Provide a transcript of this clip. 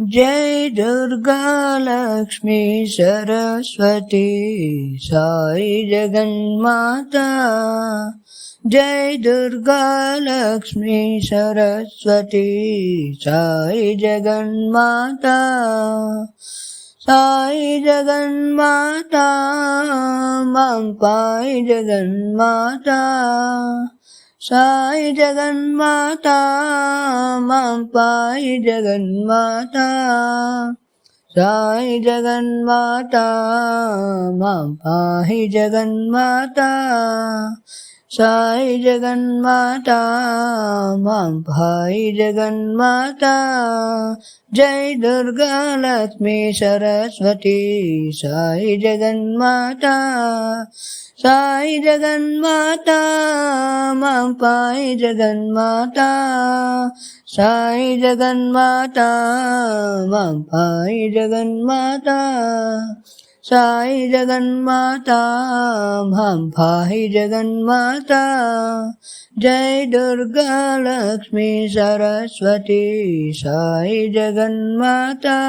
जय दुर्गा लक्ष्मी सरस्वती साई जगन्माता। जय दुर्गा लक्ष्मी सरस्वती साई जगन्माता। साई जगन्माता मां पाहि जगन्माता। साई जगन्माता मां पाहि जगन्माता। साई जगन्माता मां पाहि जगन्माता। साई जगन्माता मां पाहि जगन्माता। जय दुर्गा लक्ष्मी सरस्वती साई जगन्माता। साई जगन्माता मां पाहि जगन्माता। साई जगन्माता मां पाहि जगन्माता। साई जगन्माता मां पाहि जगन्माता। जय दुर्गा लक्ष्मी सरस्वती साई जगन्माता।